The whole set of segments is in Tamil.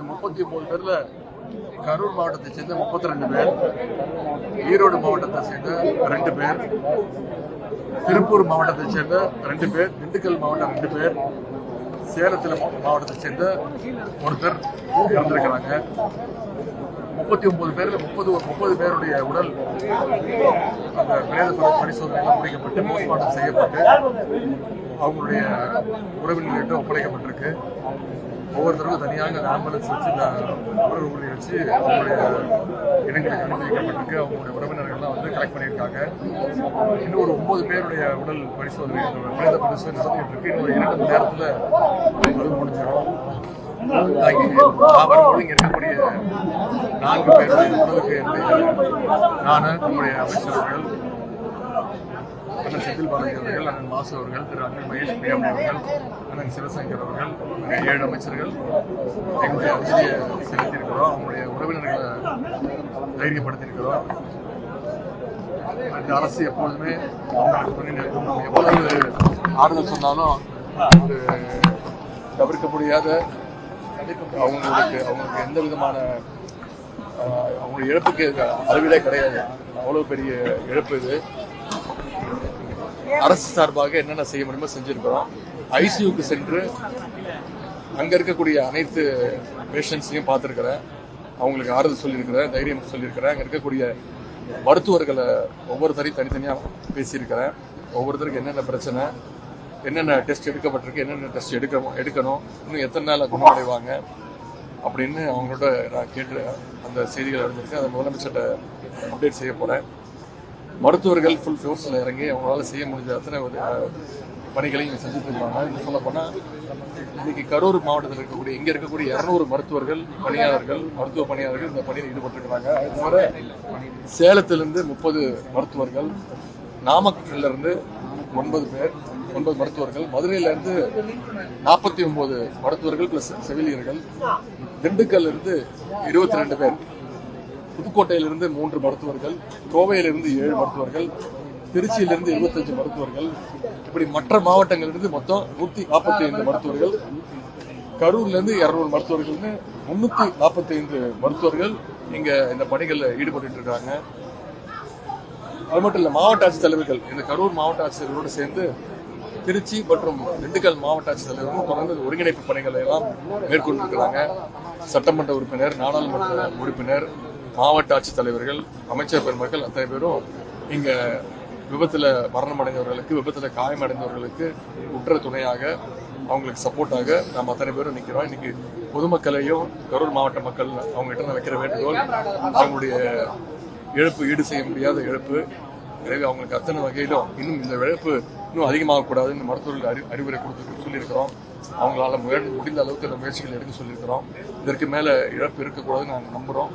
39 பேர்ல கரூர் மாவட்டத்தை சேர்ந்த 32 பேர், ஈரோடு மாவட்டத்தை சேர்ந்த 2 பேர், திருப்பூர் மாவட்டத்தை சேர்ந்த 2 பேர், திண்டுக்கல் மாவட்டம் 2 பேர், சேலத்தில் மாவட்டத்தை சேர்ந்த ஒருத்தர் இறந்திருக்கிறாங்க. 39 பேர்ல 30 பேருடைய உடல் அந்த பிரேத பரிசோதனைகள் முடிக்கப்பட்டு போஸ்ட்மார்ட்டம் செய்யப்பட்டு அவங்களுடைய உறவினர்களிடம் ஒப்படைக்கப்பட்டிருக்கு. ஒவ்வொருத்தருக்கும் தனியாக அந்த ஆம்புலன்ஸ் வச்சு உடல் ஊழி வச்சு அவங்களுடைய இடங்களுக்கு அனுப்பி வைக்கப்பட்டிருக்கு. அவங்களுடைய உறவினர்கள்லாம் வந்து கலெக்ட் பண்ணியிருக்காங்க. இன்னும் ஒரு 9 பேருடைய உடல் பரிசோதனை பிரேத பரிசோதனை நடந்துகிட்டு இருக்கு. இன்னும் ஒரு 2 மணி நேரத்தில் அது முடிஞ்சிடும். வரும்போது இங்க இருக்கக்கூடிய 4 பேருடைய உடலுக்கு நான், நம்முடைய அமைச்சர்கள், அண்ணன் செந்தில் பாலாஜி அவர்கள், அண்ணன் மாசு அவர்கள், திரு அண்ணன் மகேஷ் பிரியாமணி அவர்கள், அண்ணன் சிவசங்கர் அவர்கள், 7 அமைச்சர்கள் எங்களுடைய அஞ்சலியை செலுத்தியிருக்கிறோம். அவங்களுடைய உறவினர்களை தைரியப்படுத்தியிருக்கிறோம். இந்த அரசு எப்பொழுதுமே அவங்களுக்கு துணை நிற்கும். நம்ம எவ்வளவு ஆறுதல் சொன்னாலும் தவிர்க்க முடியாத அவங்களுக்கு எந்த விதமான அவங்க இழப்புக்கு அளவிலே கிடையாது. அவ்வளவு பெரிய இழப்பு இது. அரசு சார்பாக என்னென்ன செய்ய முடியுமோ செஞ்சிருக்கிறோம். ஐசியூக்கு சென்று அங்க இருக்கக்கூடிய அனைத்து பேஷண்ட்ஸையும் பார்த்திருக்கிறேன். அவங்களுக்கு ஆறுதல் சொல்லியிருக்கிறேன், தைரியம் சொல்லியிருக்கிறேன். அங்க இருக்கக்கூடிய மருத்துவர்களை ஒவ்வொருத்தரையும் தனித்தனியா பேசியிருக்கிறேன். ஒவ்வொருத்தருக்கு என்னென்ன பிரச்சனை, என்னென்ன டெஸ்ட் எடுக்கப்பட்டிருக்கு, என்னென்ன டெஸ்ட் எடுக்கணும், இன்னும் எத்தனை நாள் குணமடைவாங்க அப்படின்னு அவங்களோட நான் கேட்டு அந்த செய்திகள் அறிஞ்சிருக்கேன். அதை முதலமைச்சர்கிட்ட அப்டேட் செய்ய போறேன். மருத்துவர்கள் ஃபுல் ஃபோர்ஸில் இறங்கி அவங்களால செய்ய முடிஞ்ச அத்தனை பணிகளையும் செஞ்சுட்டு இருக்காங்க. இன்னும் சொல்ல போனால் இன்னைக்கு கரூர் மாவட்டத்தில் இருக்கக்கூடிய இங்கே இருக்கக்கூடிய 200 மருத்துவர்கள், பணியாளர்கள், மருத்துவ பணியாளர்கள் இந்த பணியில் ஈடுபட்டிருக்கிறாங்க. அது தவிர சேலத்திலிருந்து 30 மருத்துவர்கள், நாமக்கல்ல இருந்து 9 மருத்துவர்கள், மதுரையிலிருந்து 49 மருத்துவர்கள் பிளஸ் செவிலியர்கள், திண்டுக்கல்ல இருந்து 22 பேர், புதுக்கோட்டையிலிருந்து 3 மருத்துவர்கள், கோவையிலிருந்து 7 மருத்துவர்கள், திருச்சியிலிருந்து 25 மருத்துவர்கள், இப்படி மற்ற மாவட்டங்களிலிருந்து மொத்தம் 145 மருத்துவர்கள், கரூர்ல இருந்து 200 மருத்துவர்கள்னு 345 மருத்துவர்கள் இங்க இந்த பணிகளில் ஈடுபட்டு இருக்காங்க. அது மட்டும் இல்ல, மாவட்ட ஆட்சித்தலைவர்கள், இந்த கரூர் மாவட்ட ஆட்சித்தலைவரோடு சேர்ந்து திருச்சி மற்றும் திண்டுக்கல் மாவட்ட ஆட்சித்தலைவர்கள் தொடர்ந்து ஒருங்கிணைப்பு பணிகளை எல்லாம் மேற்கொண்டிருக்கிறாங்க. சட்டமன்ற உறுப்பினர், நாடாளுமன்ற உறுப்பினர், மாவட்ட ஆட்சித்தலைவர்கள், அமைச்சர் பெருமக்கள் அத்தனை பேரும் இங்க விபத்துல மரணமடைந்தவர்களுக்கு, விபத்துல காயமடைந்தவர்களுக்கு உற்ற துணையாக, அவங்களுக்கு சப்போர்ட்டாக நாம் அத்தனை பேரும் நிற்கிறோம். இன்னைக்கு பொதுமக்களையும் கரூர் மாவட்ட மக்கள் அவங்க கிட்ட வைக்கிற வேண்டுகோள், அவங்களுடைய இழப்பு ஈடு செய்ய முடியாத இழப்பு. எனவே அவங்களுக்கு அத்தனை வகையிலும் இன்னும் இந்த இழப்பு இன்னும் அதிகமாகக்கூடாதுன்னு மருத்துவர்கள் அறிவுரை கொடுத்து சொல்லியிருக்கிறோம். அவங்களால முடிந்த அளவுக்கு இந்த முயற்சிகள் எடுக்க சொல்லியிருக்கிறோம். இதற்கு மேல இழப்பு இருக்கக்கூடாதுன்னு நாங்கள் நம்புறோம்.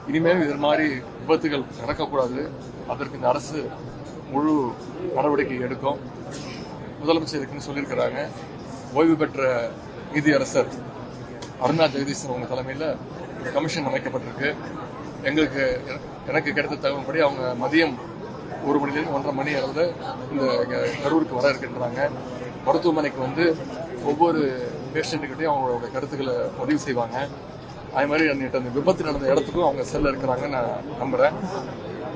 இனிமேல் இது மாதிரி விபத்துகள் நடக்கக்கூடாது. அதற்கு இந்த அரசு முழு நடவடிக்கை எடுக்கும். முதலமைச்சர் இருக்குன்னு சொல்லியிருக்கிறாங்க. ஓய்வு பெற்ற நீதியரசர் அருணா ஜெகதீசன் அவங்க தலைமையில் ஒரு கமிஷன் அமைக்கப்பட்டிருக்கு. எனக்கு கிடைத்த தகவல்படி அவங்க மதியம் 1 மணிலேருந்து 1:30 மணி அளவில் இந்த கரூருக்கு வர இருக்கின்றாங்க. மருத்துவமனைக்கு வந்து ஒவ்வொரு பேஷண்ட்டுக்கிட்டையும் அவங்களோட கருத்துக்களை பதிவு செய்வாங்க. அதே மாதிரி நேற்று அந்த விபத்து நடந்த இடத்துக்கும் அவங்க செல்ல இருக்கிறாங்கன்னு நான் நம்புறேன்.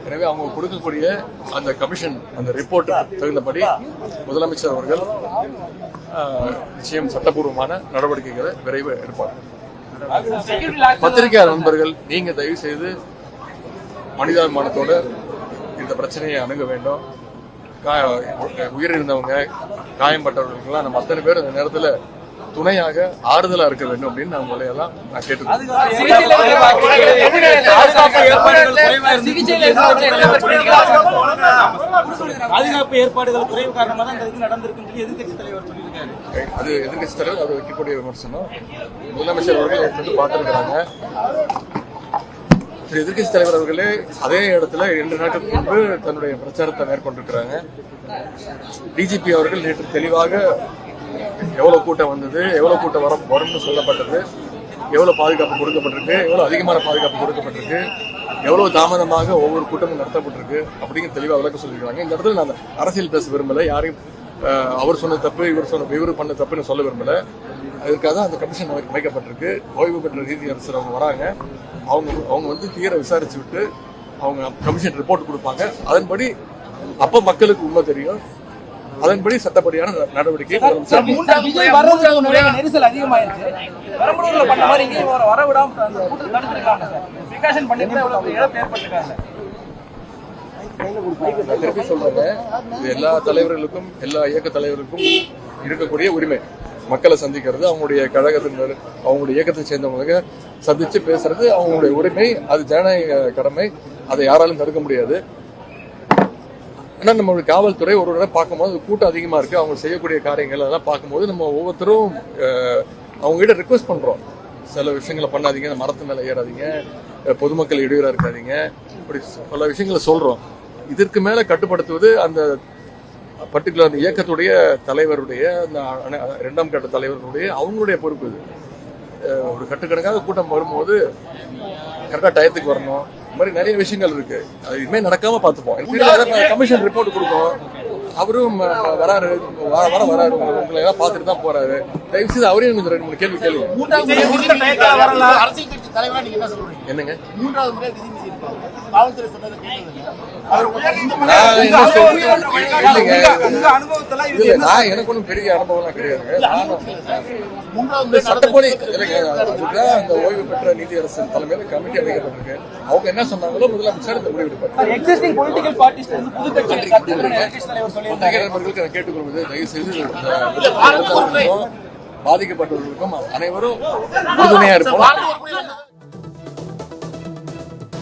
எனவே அவங்க கொடுக்கக்கூடிய அந்த கமிஷன் அந்த ரிப்போர்ட் தகுந்தபடி முதலமைச்சர் அவர்கள் நிச்சயம் சட்டப்பூர்வமான நடவடிக்கைகளை விரைவு எடுப்பார். பத்திரிகையாளர் நண்பர்கள், நீங்க தயவு செய்து மனிதாபிமானத்தோட இந்த பிரச்சனையை அணுக வேண்டும். உயிரிழந்தவங்க, காயம்பட்டவர்களுக்கெல்லாம் நம்ம அத்தனை பேர் அந்த நேரத்தில் துணையாக ஆறுதலா இருக்க வேண்டும் அப்படின்னு நான் உங்களையெல்லாம் நான் கேட்டுக்கிறேன். பாதுகாப்பு ஏற்பாடுகள் குறைவு காரணமாக தான் இது நடந்திருக்கு எதிர்கட்சி தலைவர் சொல்லியிருக்காரு. அது எதிர்கட்சி தலைவர் அது வைக்கக்கூடிய விமர்சனம். முதலமைச்சர் அவர்கள் பார்த்திருக்கிறாங்க. எதிர்கட்சி தலைவர் அவர்களே அதே இடத்துல 2 நாட்களுக்கு முன்பு தன்னுடைய பிரச்சாரத்தை மேற்கொண்டிருக்கிறாங்க. டிஜிபி அவர்கள் நேற்று தெளிவாக எவ்வளவு கூட்டம் வந்தது, எவ்வளவு கூட்டம் வரும்னு சொல்லப்பட்டது, எவ்வளவு பாதுகாப்பு கொடுக்கப்பட்டிருக்கு, எவ்வளவு அதிகமான பாதுகாப்பு கொடுக்கப்பட்டிருக்கு, எவ்வளவு தாமதமாக ஒவ்வொரு கூட்டமும் நடத்தப்பட்டிருக்கு அப்படிங்கிற தெளிவாக விளக்க சொல்லியிருக்காங்க. இந்த இடத்துல நான் அரசியல் பேச விரும்பல, யாரையும் அவர் சொன்ன தப்பு இவர் பண்ண தப்புன்னு சொல்ல விரும்பல. அதற்காக தான் அந்த கமிஷன் அமைக்கப்பட்டிருக்கு. ஓய்வு பெற்ற நீதியரசர் அவங்க வராங்க. அவங்க வந்து தீர விசாரிச்சு விட்டு அவங்க கமிஷன் ரிப்போர்ட் கொடுப்பாங்க. அதன்படி அப்ப மக்களுக்கு உண்மை தெரியும். அதன்படி சட்டப்படியான நடவடிக்கை நெரிசல் அதிகமாயிருச்சு. பெரம்பலூர்ல பண்ண மாதிரி இங்கே வர விடாம தடுத்திருக்காங்க சார். பிரிகாஷன் பண்ணிட்டு இழப்பு ஏற்பட்டிருக்காங்க. திருப்பி சொல்றாங்க, இது எல்லா தலைவர்களுக்கும் எல்லா இயக்க தலைவர்களுக்கும் இருக்கக்கூடிய உரிமை. மக்களை சந்திக்கிறது, அவங்களுடைய கழகத்தினர் அவங்களுடைய இயக்கத்தை சேர்ந்தவங்க சந்திச்சு பேசுறது அவங்களுடைய உரிமை. அது ஜனநாயக கடமை. அதை யாராலும் தடுக்க முடியாது. ஏன்னா நம்மளுடைய காவல்துறை ஒரு தடவை பார்க்கும்போது கூட்டம் அதிகமா இருக்கு, அவங்க செய்யக்கூடிய காரியங்கள் அதெல்லாம் பார்க்கும்போது நம்ம ஒவ்வொருத்தரும் அவங்க கிட்ட ரிக்வெஸ்ட் பண்றோம், சில விஷயங்களை பண்ணாதீங்க, இந்த மரத்து மேல ஏறாதீங்க, பொதுமக்கள் இடையூறா இருக்காதீங்க, இப்படி பல விஷயங்களை சொல்றோம். இதற்கு மேல கட்டுப்படுத்துவது அந்த பர்டிகுலர் அந்த இயக்கத்துடைய தலைவருடைய அந்த 2ஆம் கட்ட தலைவர்களுடைய அவங்களுடைய பொறுப்பு. இது ஒரு கட்டுக்கணக்காக கூட்டம் வரும்போது கரெக்டா டயத்துக்கு வரணும். இந்த மாதிரி நிறைய விஷயங்கள் இருக்கு. அது இனிமேல் நடக்காம பார்த்துப்போம். கமிஷன் ரிப்போர்ட் கொடுப்போம். அவரும் வராரு, வராரு, உங்களை எல்லாம் பார்த்துட்டு தான் போறாரு. தயவு செய்து அவரையும் கொஞ்சம் 2-3 கேள்வி கேளுங்க. அரசியல் கட்சி தலைவரா நீங்க என்ன சொல்றீங்க? என்னங்க 3வது முறை விதி மீறியிருக்காங்க. காவல்துறை சொன்னதை நான் எனக்கு ஒன்றும் பெரிய அனுபவம்லாம் கிடையாதுங்க. சட்டப்படி அதுதான் அந்த ஓய்வு பெற்ற நீதியரசர் தலைமையில கமிட்டி அமைக்கப்பட்டிருக்கு. அவங்க என்ன சொன்னாங்களோ முதலமைச்சர் இந்த முடிவெடுப்பார். நண்பர்களுக்கு நான் கேட்டுக்கொள்வது, தயவு செய்து பாதிக்கப்பட்டவர்களுக்கும் அனைவரும் உறுதுணையா இருப்போம்.